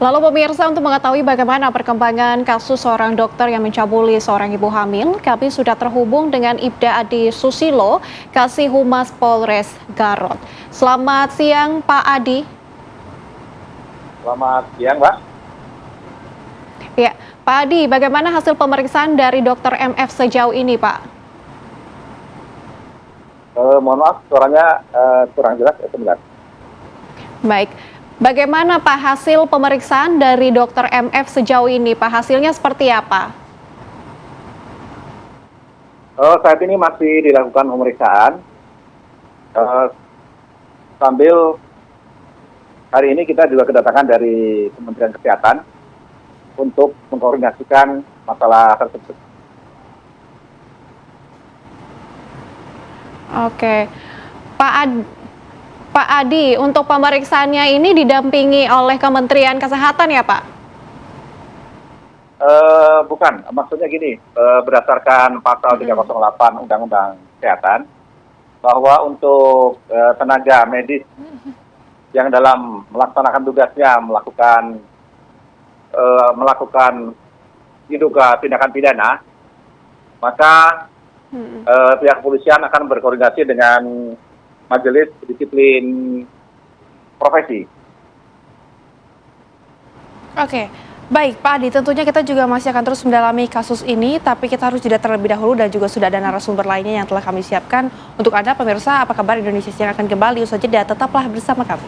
Lalu pemirsa, untuk mengetahui bagaimana perkembangan kasus seorang dokter yang mencabuli seorang ibu hamil, kami sudah terhubung dengan Ibda Adi Susilo, Kasih Humas Polres Garut. Selamat siang Pak Adi. Selamat siang, Mbak. Ya, Pak Adi, bagaimana hasil pemeriksaan dari Dokter MF sejauh ini, Pak? Mohon maaf, suaranya kurang jelas, sebentar. Baik. Bagaimana Pak hasil pemeriksaan dari Dokter MF sejauh ini, Pak? Hasilnya seperti apa? Saat ini masih dilakukan pemeriksaan. Sambil hari ini kita juga kedatangan dari Kementerian Kesehatan untuk mengkoordinasikan masalah tersebut. Oke. Pak Adi, untuk pemeriksaannya ini didampingi oleh Kementerian Kesehatan ya, Pak? Bukan, maksudnya gini, berdasarkan pasal 308 Undang-Undang Kesehatan, bahwa untuk tenaga medis yang dalam melaksanakan tugasnya melakukan diduga tindakan pidana, maka pihak kepolisian akan berkoordinasi dengan Majelis Disiplin Profesi. Oke, baik Pak Adi, tentunya kita juga masih akan terus mendalami kasus ini, tapi kita harus jeda terlebih dahulu dan juga sudah ada narasumber lainnya yang telah kami siapkan untuk Anda pemirsa. Apa kabar Indonesia Siang akan kembali usai jeda, tetaplah bersama kami.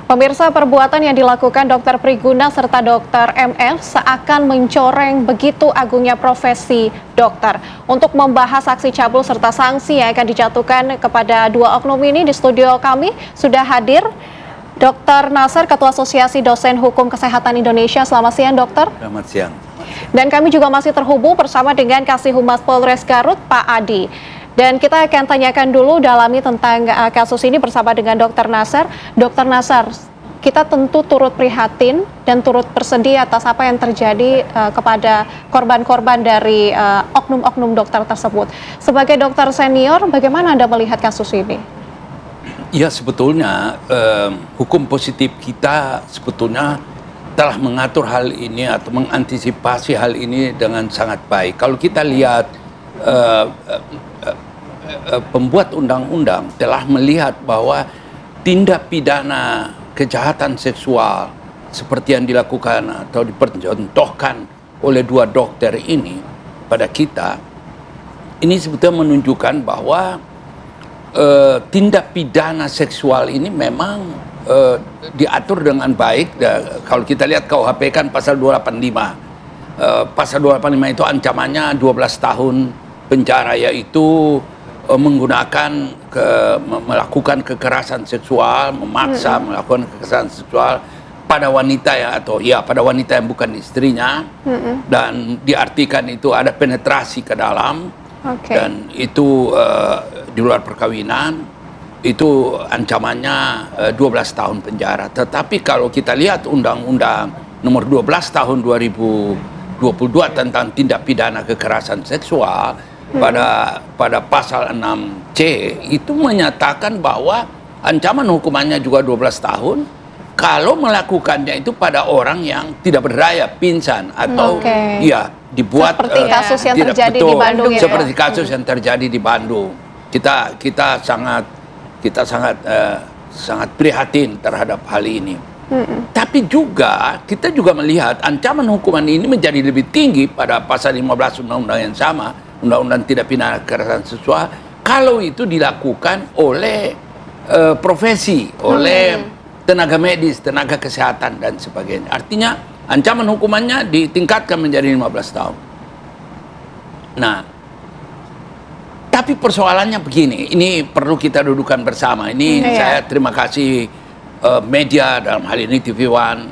Pemirsa, perbuatan yang dilakukan Dokter Priguna serta Dokter MF seakan mencoreng begitu agungnya profesi dokter. Untuk membahas aksi cabul serta sanksi yang akan dijatuhkan kepada dua oknum ini, di studio kami sudah hadir Dr. Nasar, Ketua Asosiasi Dosen Hukum Kesehatan Indonesia. Selamat siang, Dokter. Selamat siang. Dan kami juga masih terhubung bersama dengan Kasih Humas Polres Garut, Pak Adi. Dan kita akan tanyakan dulu dalami tentang kasus ini bersama dengan Dr. Nasar. Dr. Nasar, kita tentu turut prihatin dan turut bersedih atas apa yang terjadi kepada korban-korban dari oknum-oknum dokter tersebut. Sebagai dokter senior, bagaimana Anda melihat kasus ini? Ya, sebetulnya hukum positif kita sebetulnya telah mengatur hal ini atau mengantisipasi hal ini dengan sangat baik. Kalau kita lihat pembuat undang-undang telah melihat bahwa tindak pidana kejahatan seksual seperti yang dilakukan atau dipercontohkan oleh dua dokter ini pada kita, ini sebetulnya menunjukkan bahwa tindak pidana seksual ini memang diatur dengan baik. Kalau kita lihat KUHP kan pasal 285, pasal 285 itu ancamannya 12 tahun penjara, yaitu melakukan kekerasan seksual, memaksa melakukan kekerasan seksual pada wanita pada wanita yang bukan istrinya, dan diartikan itu ada penetrasi ke dalam, dan itu di luar perkawinan, itu ancamannya 12 tahun penjara. Tetapi kalau kita lihat Undang-Undang Nomor 12 Tahun 2022 tentang tindak pidana kekerasan seksual, pada pasal 6C itu menyatakan bahwa ancaman hukumannya juga 12 tahun kalau melakukannya itu pada orang yang tidak berdaya, pingsan, atau dibuat seperti kasus yang terjadi di Bandung, seperti kasus yang terjadi di Bandung. Kita sangat prihatin terhadap hal ini. Tapi juga kita juga melihat ancaman hukuman ini menjadi lebih tinggi pada pasal 15 undang-undang yang sama, Undang-Undang Tindak Pidana Kekerasan Seksual, kalau itu dilakukan oleh profesi, oleh tenaga medis, tenaga kesehatan dan sebagainya. Artinya ancaman hukumannya ditingkatkan menjadi 15 tahun. Nah, tapi persoalannya begini, ini perlu kita dudukan bersama. Ini saya terima kasih media, dalam hal ini TV One,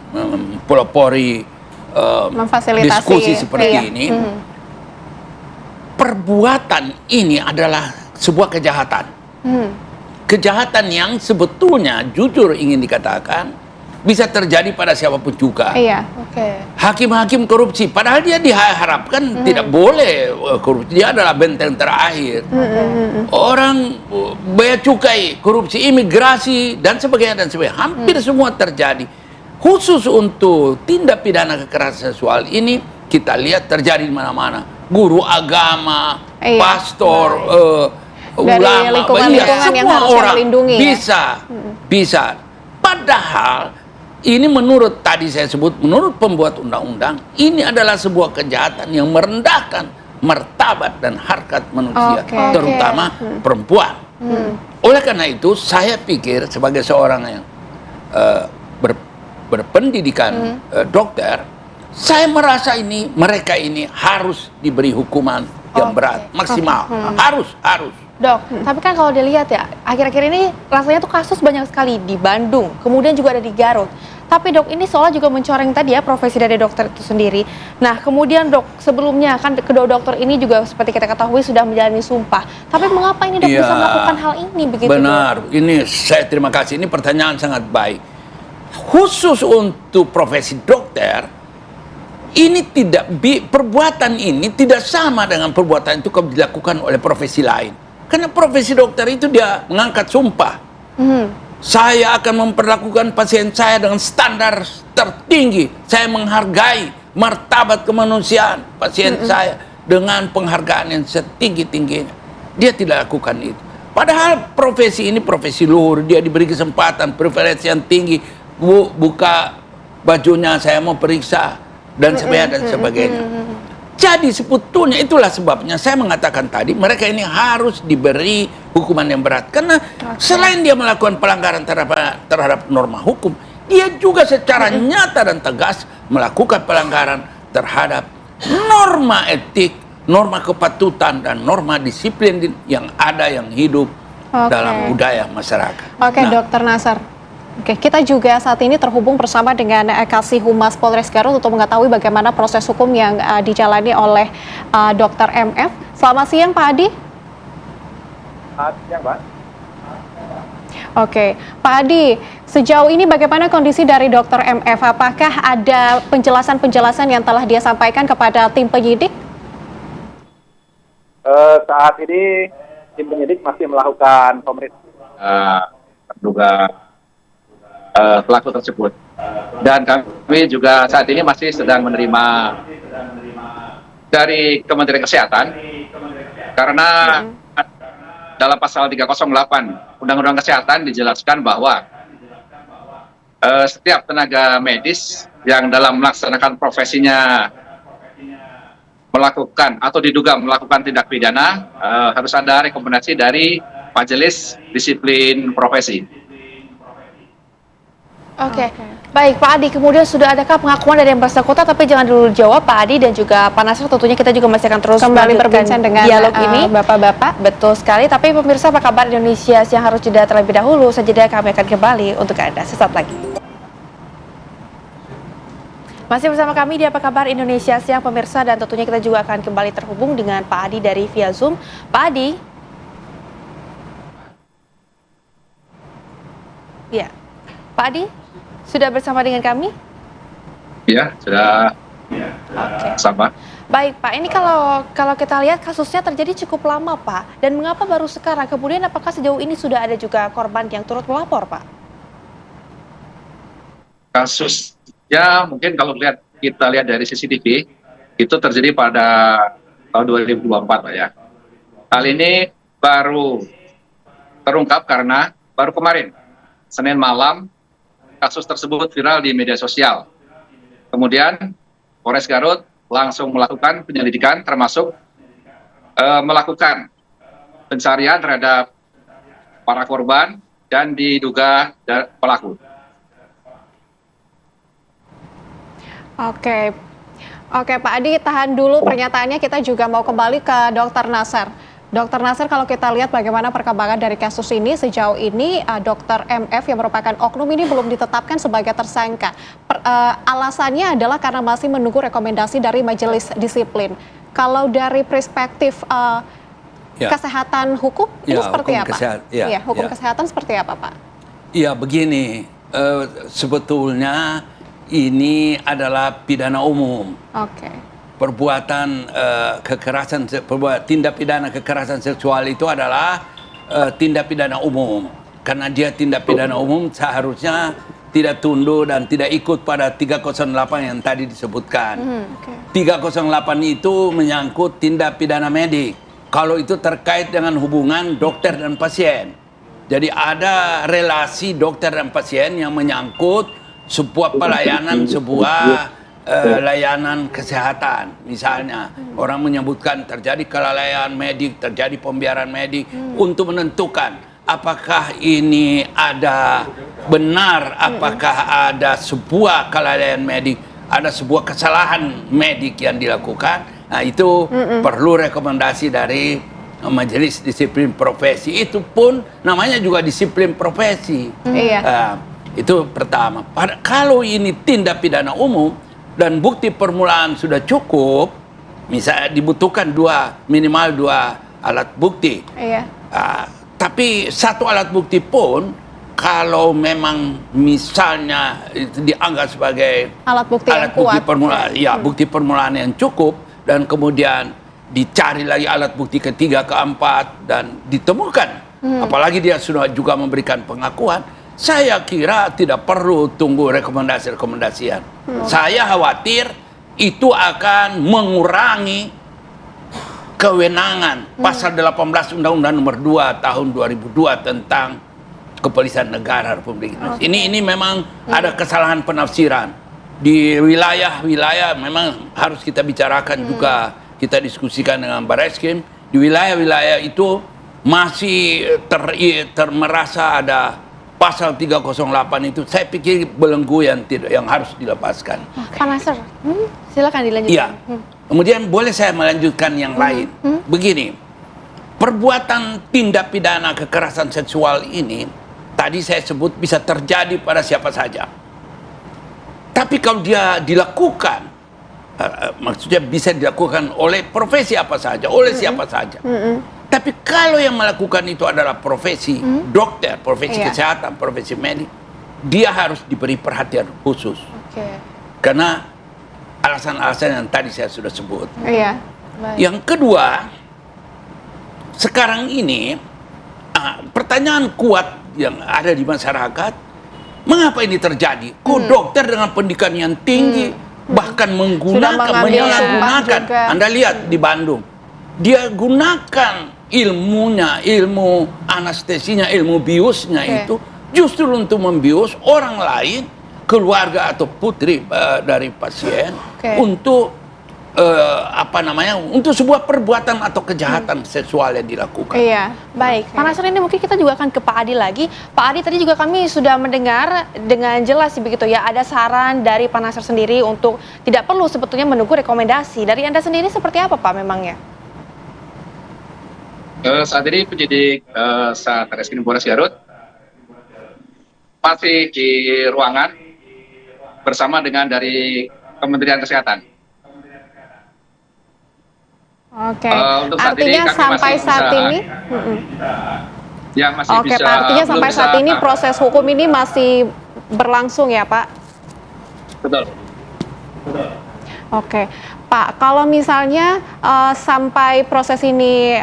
pelopori diskusi seperti ini. Perbuatan ini adalah sebuah kejahatan. Kejahatan yang sebetulnya jujur ingin dikatakan bisa terjadi pada siapapun juga. Hakim-hakim korupsi, padahal dia diharapkan tidak boleh korupsi, dia adalah benteng terakhir. Orang bea cukai, korupsi imigrasi dan sebagainya hampir semua terjadi. Khusus untuk tindak pidana kekerasan seksual ini kita lihat terjadi di mana-mana. Guru agama, Iya. pastor, Dari ulama, lingkungan-lingkungan yang semua harusnya orang melindungi, ya? bisa. Padahal ini menurut tadi saya sebut, menurut pembuat undang-undang, ini adalah sebuah kejahatan yang merendahkan martabat dan harkat manusia, Oke. terutama perempuan. Oleh karena itu, saya pikir sebagai seorang yang berpendidikan dokter, saya merasa mereka ini harus diberi hukuman yang berat, maksimal, harus. Dok, tapi kan kalau dilihat ya, akhir-akhir ini rasanya tuh kasus banyak sekali di Bandung, kemudian juga ada di Garut. Tapi dok, ini soalnya juga mencoreng tadi ya profesi dari dokter itu sendiri. Nah, kemudian dok, sebelumnya kan kedua dokter ini juga seperti kita ketahui sudah menjalani sumpah. Tapi mengapa ini dok bisa melakukan hal ini begitu? Benar, Dok? ini saya terima kasih. Ini pertanyaan sangat baik. Khusus untuk profesi dokter, ini perbuatan ini tidak sama dengan perbuatan itu kalau dilakukan oleh profesi lain. Karena profesi dokter itu dia mengangkat sumpah. Saya akan memperlakukan pasien saya dengan standar tertinggi. Saya menghargai martabat kemanusiaan pasien saya dengan penghargaan yang setinggi-tingginya. Dia tidak lakukan itu. Padahal profesi ini profesi luhur. Dia diberi kesempatan, preferensi yang tinggi. Bu, buka bajunya, saya mau periksa, dan sebagainya. Jadi sebetulnya itulah sebabnya saya mengatakan tadi, mereka ini harus diberi hukuman yang berat. Karena selain dia melakukan pelanggaran terhadap norma hukum, dia juga secara nyata dan tegas melakukan pelanggaran terhadap norma etik, norma kepatutan, dan norma disiplin yang ada, yang hidup dalam budaya masyarakat. Oke, Dokter Nasar. Oke, kita juga saat ini terhubung bersama dengan Kasih Humas Polres Garut untuk mengetahui bagaimana proses hukum yang dijalani oleh Dr. MF. Selamat siang, Pak Adi. Selamat siang, Pak. Oke, Pak Adi, sejauh ini bagaimana kondisi dari Dr. MF? Apakah ada penjelasan-penjelasan yang telah dia sampaikan kepada tim penyidik? Saat ini tim penyidik masih melakukan pemeriksaan terduga pelaku tersebut, dan kami juga saat ini masih sedang menerima dari Kementerian Kesehatan karena dalam pasal 308 Undang-Undang Kesehatan dijelaskan bahwa setiap tenaga medis yang dalam melaksanakan profesinya melakukan atau diduga melakukan tindak pidana harus ada rekomendasi dari Majelis Disiplin Profesi. Oke. Baik Pak Adi, kemudian sudah adakah pengakuan dari yang bersangkutan, tapi jangan dulu jawab Pak Adi dan juga Pak Nasar, tentunya kita juga masih akan terus Kembali berbincang dengan dialog ini. Bapak-bapak. Betul sekali, tapi pemirsa apa kabar Indonesia yang harus jeda terlebih dahulu, saja kami akan kembali untuk Anda sesaat lagi. Masih bersama kami di Apa Kabar Indonesia Siang pemirsa, dan tentunya kita juga akan kembali terhubung dengan Pak Adi dari via Zoom. Pak Adi. Ya. Pak Adi, sudah bersama dengan kami? Ya, sudah sama. Baik Pak, ini kalau kita lihat kasusnya terjadi cukup lama Pak, dan mengapa baru sekarang? Kemudian apakah sejauh ini sudah ada juga korban yang turut melapor Pak? Kasusnya mungkin kalau kita lihat dari CCTV, itu terjadi pada tahun 2024 Pak ya. Hal ini baru terungkap karena baru kemarin, Senin malam, kasus tersebut viral di media sosial. Kemudian Polres Garut langsung melakukan penyelidikan, termasuk melakukan pencarian terhadap para korban dan diduga pelaku. Oke, Pak Adi, tahan dulu pernyataannya. Kita juga mau kembali ke Dr. Nasar. Dr. Nasar, kalau kita lihat bagaimana perkembangan dari kasus ini, sejauh ini Dr. MF yang merupakan oknum ini belum ditetapkan sebagai tersangka. Alasannya adalah karena masih menunggu rekomendasi dari Majelis Disiplin. Kalau dari perspektif kesehatan hukum, ini seperti apa? Hukum kesehatan seperti apa, Pak? Ya, begini, sebetulnya ini adalah pidana umum. Oke. Perbuatan tindak pidana kekerasan seksual itu adalah tindak pidana umum. Karena dia tindak pidana umum, seharusnya tidak tunduk dan tidak ikut pada 308 yang tadi disebutkan. 308 itu menyangkut tindak pidana medik. Kalau itu terkait dengan hubungan dokter dan pasien. Jadi ada relasi dokter dan pasien yang menyangkut sebuah pelayanan, sebuah layanan kesehatan. Misalnya orang menyebutkan terjadi kelalaian medik, terjadi pembiaran medik untuk menentukan apakah ini ada benar, apakah ada sebuah kelalaian medik, ada sebuah kesalahan medik yang dilakukan. Nah, itu perlu rekomendasi dari Majelis Disiplin Profesi. Itu pun namanya juga disiplin profesi. Itu pertama. Kalau ini tindak pidana umum dan bukti permulaan sudah cukup, misalnya dibutuhkan minimal dua alat bukti. Tapi satu alat bukti pun kalau memang misalnya itu dianggap sebagai Alat bukti yang kuat. permulaan, bukti permulaan yang cukup, dan kemudian dicari lagi alat bukti ketiga, keempat, dan ditemukan. Apalagi dia sudah juga memberikan pengakuan. Saya kira tidak perlu tunggu rekomendasi-rekomendasian. Saya khawatir itu akan mengurangi kewenangan pasal 18 Undang-Undang Nomor 2 Tahun 2002 tentang Kepolisian Negara Republik Indonesia. Ini memang ada kesalahan penafsiran. Di wilayah-wilayah memang harus kita bicarakan juga, kita diskusikan dengan Barreskrim. Di wilayah-wilayah itu masih merasa ada pasal 308 itu. Saya pikir belenggu yang harus dilepaskan. Pak Nasr, silakan dilanjutkan. Iya. Kemudian boleh saya melanjutkan yang lain. Begini, perbuatan tindak pidana kekerasan seksual ini tadi saya sebut bisa terjadi pada siapa saja. Tapi kalau dia dilakukan, maksudnya bisa dilakukan oleh profesi apa saja, oleh siapa saja. Tapi kalau yang melakukan itu adalah profesi dokter, profesi kesehatan, profesi medik, dia harus diberi perhatian khusus. Karena alasan-alasan yang tadi saya sudah sebut. Yang kedua, sekarang ini pertanyaan kuat yang ada di masyarakat, mengapa ini terjadi? Kok dokter dengan pendidikan yang tinggi bahkan menyalahgunakan? Anda lihat di Bandung, dia gunakan ilmunya, ilmu anestesinya, ilmu biusnya itu justru untuk membius orang lain, keluarga atau putri dari pasien untuk untuk sebuah perbuatan atau kejahatan seksual yang dilakukan. Baik, Pak Nasr, ini mungkin kita juga akan ke Pak Adi lagi. Pak Adi, tadi juga kami sudah mendengar dengan jelas begitu ya, ada saran dari Pak Nasr sendiri untuk tidak perlu sebetulnya menunggu rekomendasi. Dari Anda sendiri seperti apa Pak memangnya? Saat ini penyidik Satreskrim Polres Garut masih di ruangan bersama dengan dari Kementerian Kesehatan. Untuk saat Artinya ini sampai saat ini, yang masih Pak, artinya sampai saat ini proses hukum ini masih berlangsung ya Pak? Betul. Pak, kalau misalnya sampai proses ini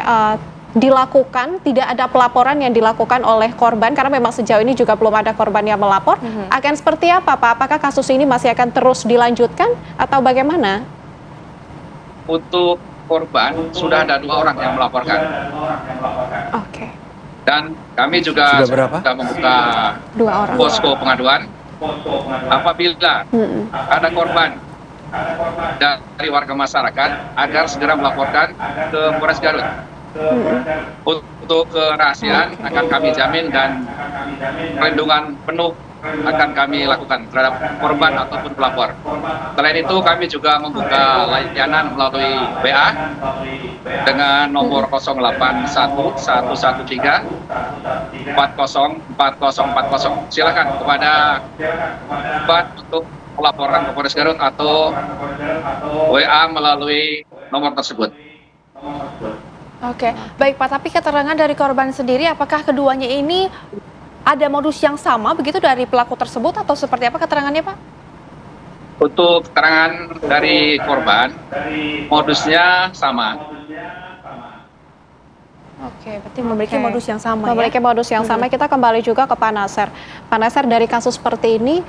dilakukan, tidak ada pelaporan yang dilakukan oleh korban, karena memang sejauh ini juga belum ada korban yang melapor, akan seperti apa Pak? Apakah kasus ini masih akan terus dilanjutkan atau bagaimana? Untuk korban sudah ada 2 orang yang melaporkan. Dan kami juga sudah membuka 2 orang posko pengaduan apabila ada korban dari warga masyarakat agar segera melaporkan ke Polres Garut. Untuk kerahasiaan akan kami jamin dan perlindungan penuh akan kami lakukan terhadap korban ataupun pelapor. Selain itu kami juga membuka layanan melalui WA dengan nomor 081 113 404040. Silakan kepada korban untuk pelaporan ke Polres Garut atau WA melalui nomor tersebut. Baik Pak, tapi keterangan dari korban sendiri, apakah keduanya ini ada modus yang sama begitu dari pelaku tersebut atau seperti apa keterangannya Pak? Untuk keterangan dari korban, modusnya sama. Oke, berarti memiliki Oke. modus yang sama Memiliki ya. modus yang sama. Kita kembali juga ke Pak Nasir. Pak Nasir, dari kasus seperti ini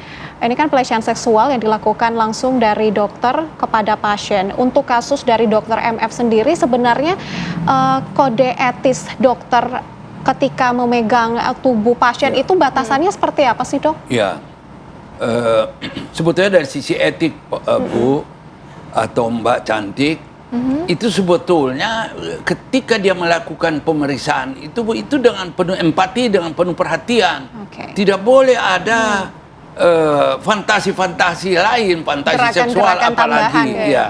kan pelecehan seksual yang dilakukan langsung dari dokter kepada pasien. Untuk kasus dari dokter MF sendiri, sebenarnya kode etis dokter ketika memegang tubuh pasien itu batasannya seperti apa sih, Dok? Ya, sebetulnya dari sisi etik, Bu atau Mbak Cantik, itu sebetulnya ketika dia melakukan pemeriksaan itu dengan penuh empati, dengan penuh perhatian. Oke. Tidak boleh ada fantasi-fantasi lain, fantasi seksual Gerakan-gerakan tambahan, apalagi. Ya.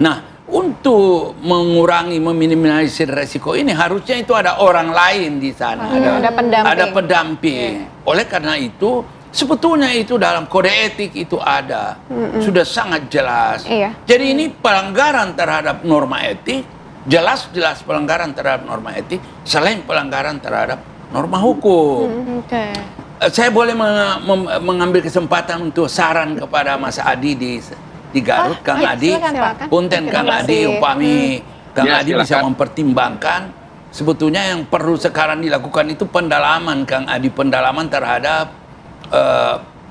Nah, untuk mengurangi, meminimalisir resiko ini harusnya itu ada orang lain di sana, ada pendamping. ada pendamping. Oleh karena itu sebetulnya itu dalam kode etik itu ada, sudah sangat jelas. Iya. Jadi ini pelanggaran terhadap norma etik, jelas-jelas pelanggaran terhadap norma etik, selain pelanggaran terhadap norma hukum. Oke. Saya boleh mengambil kesempatan untuk saran kepada Mas Adi di Garut, Kang iya, Adi, silakan, Pak. punten Kang Terima Adi, kasih. upami Kang Ya, Adi bisa silakan. mempertimbangkan. Sebetulnya yang perlu sekarang dilakukan itu pendalaman, Kang Adi, pendalaman terhadap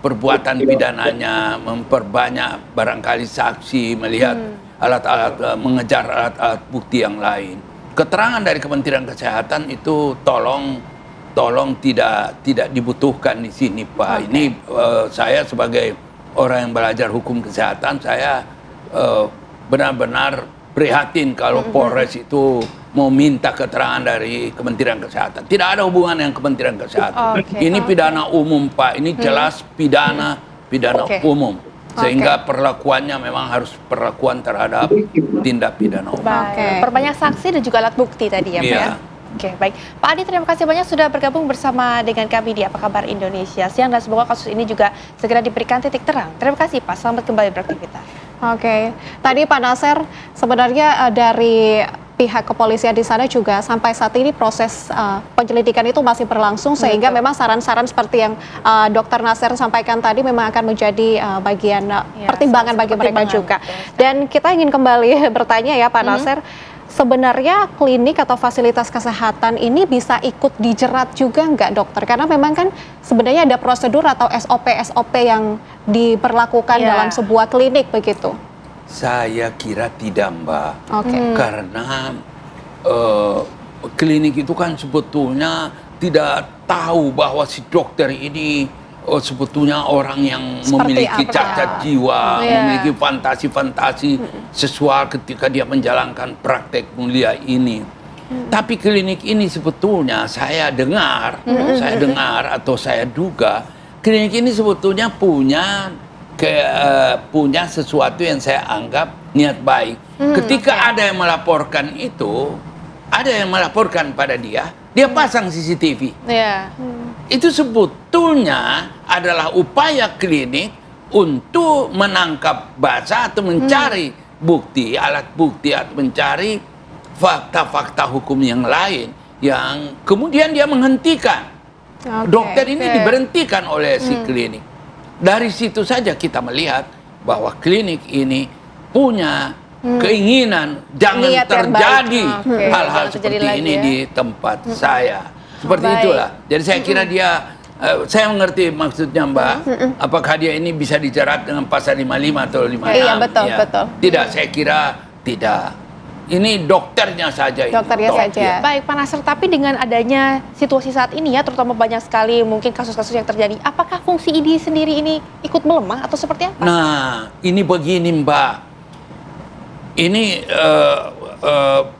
perbuatan pidananya, memperbanyak barangkali saksi, melihat alat-alat, mengejar alat-alat bukti yang lain. Keterangan dari Kementerian Kesehatan itu tolong tidak dibutuhkan di sini, Pak. Ini saya sebagai orang yang belajar hukum kesehatan, saya benar-benar prihatin kalau Polres itu mau minta keterangan dari Kementerian Kesehatan. Tidak ada hubungan dengan Kementerian Kesehatan. Oke. Ini pidana umum, Pak. Ini jelas pidana Oke. umum. Sehingga perlakuannya memang harus perlakuan terhadap tindak pidana umum. Baik. Oke. Perbanyak saksi dan juga alat bukti tadi ya, Pak Iya. ya. Oke, baik. Pak Adi, terima kasih banyak sudah bergabung bersama dengan kami di Apa Kabar Indonesia Siang, dan semoga kasus ini juga segera diberikan titik terang. Terima kasih, Pak. Selamat kembali beraktivitas. Oke, tadi Pak Nasir, sebenarnya dari pihak kepolisian di sana juga sampai saat ini proses penyelidikan itu masih berlangsung, sehingga memang saran-saran seperti yang Dr. Nasir sampaikan tadi memang akan menjadi bagian pertimbangan bagi mereka pertimbangan, juga. betul. Dan kita ingin kembali bertanya ya Pak Nasir, sebenarnya klinik atau fasilitas kesehatan ini bisa ikut dijerat juga nggak, dokter? Karena memang kan sebenarnya ada prosedur atau SOP yang diberlakukan Iya. dalam sebuah klinik begitu. Saya kira tidak, Mbak. Oke. Karena klinik itu kan sebetulnya tidak tahu bahwa si dokter ini sebetulnya orang yang Seperti memiliki apa? cacat jiwa, Iya. memiliki fantasi-fantasi seksual ketika dia menjalankan praktek mulia ini. Tapi klinik ini sebetulnya saya dengar atau saya duga klinik ini sebetulnya punya sesuatu yang saya anggap niat baik. Ketika ada yang melaporkan itu, ada yang melaporkan pada dia pasang CCTV. Iya. Itu sebetulnya adalah upaya klinik untuk menangkap basah atau mencari bukti, alat bukti, atau mencari fakta-fakta hukum yang lain yang kemudian dia menghentikan. Oke. Dokter ini oke. diberhentikan oleh si klinik. Dari situ saja kita melihat bahwa klinik ini punya keinginan jangan Niat yang terjadi baik. Oke, hal-hal jangan terjadi seperti lagi ini ya. di tempat saya. Seperti Baik. itulah. Jadi saya kira dia saya mengerti maksudnya, Mbak. Apakah dia ini bisa dijerat dengan pasal 55 atau 56? Iya, betul, Ya. betul. Tidak, saya kira tidak. Ini dokternya saja. ini. Dokternya saja. Ya. Baik, Pak Nasir, tapi dengan adanya situasi saat ini ya, terutama banyak sekali mungkin kasus-kasus yang terjadi, apakah fungsi ID sendiri ini ikut melemah atau seperti apa? Nah, ini begini, Mbak. Ini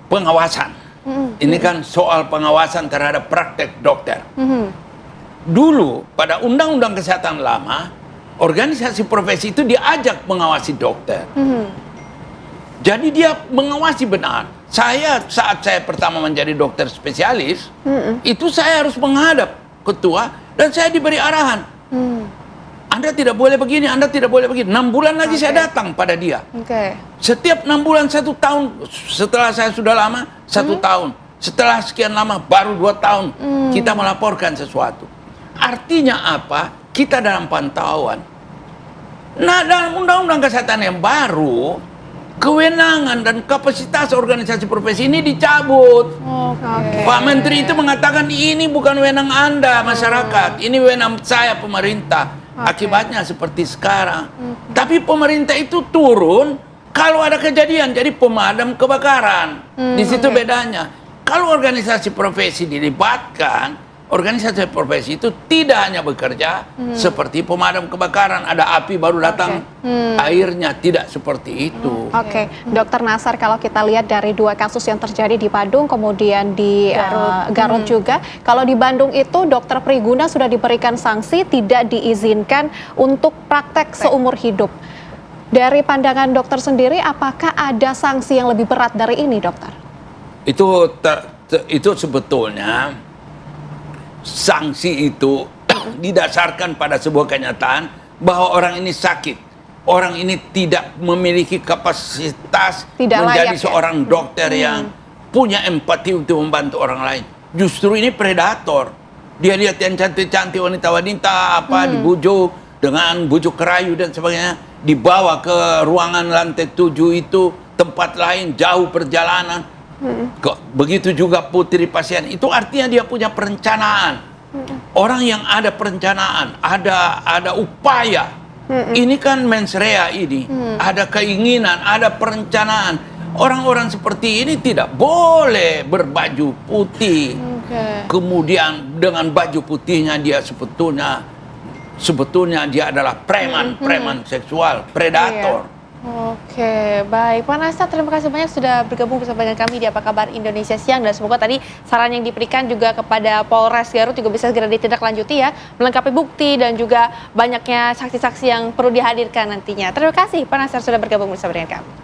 pengawasan. Ini kan soal pengawasan terhadap praktek dokter. Dulu, pada Undang-Undang Kesehatan lama, organisasi profesi itu diajak mengawasi dokter. Jadi dia mengawasi benar. Saat saya pertama menjadi dokter spesialis, itu saya harus menghadap ketua dan saya diberi arahan. Anda tidak boleh begini, Anda tidak boleh begini. 6 bulan lagi saya datang pada dia. Oke. Setiap 6 bulan 1 tahun, setelah saya sudah lama 1 tahun. Setelah sekian lama baru 2 tahun kita melaporkan sesuatu. Artinya apa? Kita dalam pantauan. Nah, dalam Undang-Undang Kesehatan yang baru kewenangan dan kapasitas organisasi profesi ini dicabut. Pak Menteri itu mengatakan ini bukan wewenang Anda masyarakat, ini wewenang saya pemerintah. Akibatnya seperti sekarang. Tapi pemerintah itu turun kalau ada kejadian, jadi pemadam kebakaran. Di situ bedanya. Kalau organisasi profesi dilibatkan, organisasi profesi itu tidak hanya bekerja seperti pemadam kebakaran, ada api baru datang airnya, tidak seperti itu. Oke, Dokter Nasar, kalau kita lihat dari 2 kasus yang terjadi di Bandung, kemudian di Garut juga, kalau di Bandung itu Dokter Priguna sudah diberikan sanksi tidak diizinkan untuk praktek seumur hidup. Dari pandangan dokter sendiri, apakah ada sanksi yang lebih berat dari ini, dokter? Itu sebetulnya sanksi itu didasarkan pada sebuah kenyataan bahwa orang ini sakit, orang ini tidak memiliki kapasitas menjadi seorang dokter yang punya empati untuk membantu orang lain. Justru ini predator. Dia lihat yang cantik-cantik wanita-wanita dibujuk dengan bujuk kerayu dan sebagainya, dibawa ke ruangan lantai 7 itu, tempat lain jauh perjalanan. Begitu juga putri pasien, itu artinya dia punya perencanaan. Orang yang ada perencanaan, ada upaya. Ini kan mens rea ini, ada keinginan, ada perencanaan. Orang-orang seperti ini tidak boleh berbaju putih. Kemudian dengan baju putihnya dia sebetulnya dia adalah preman seksual, predator. Oke, baik. Pak Nasar, terima kasih banyak sudah bergabung bersama dengan kami di Apa Kabar Indonesia Siang. Dan semoga tadi saran yang diberikan juga kepada Polres Garut juga bisa segera ditindaklanjuti ya, melengkapi bukti dan juga banyaknya saksi-saksi yang perlu dihadirkan nantinya. Terima kasih Pak Nasar sudah bergabung bersama dengan kami.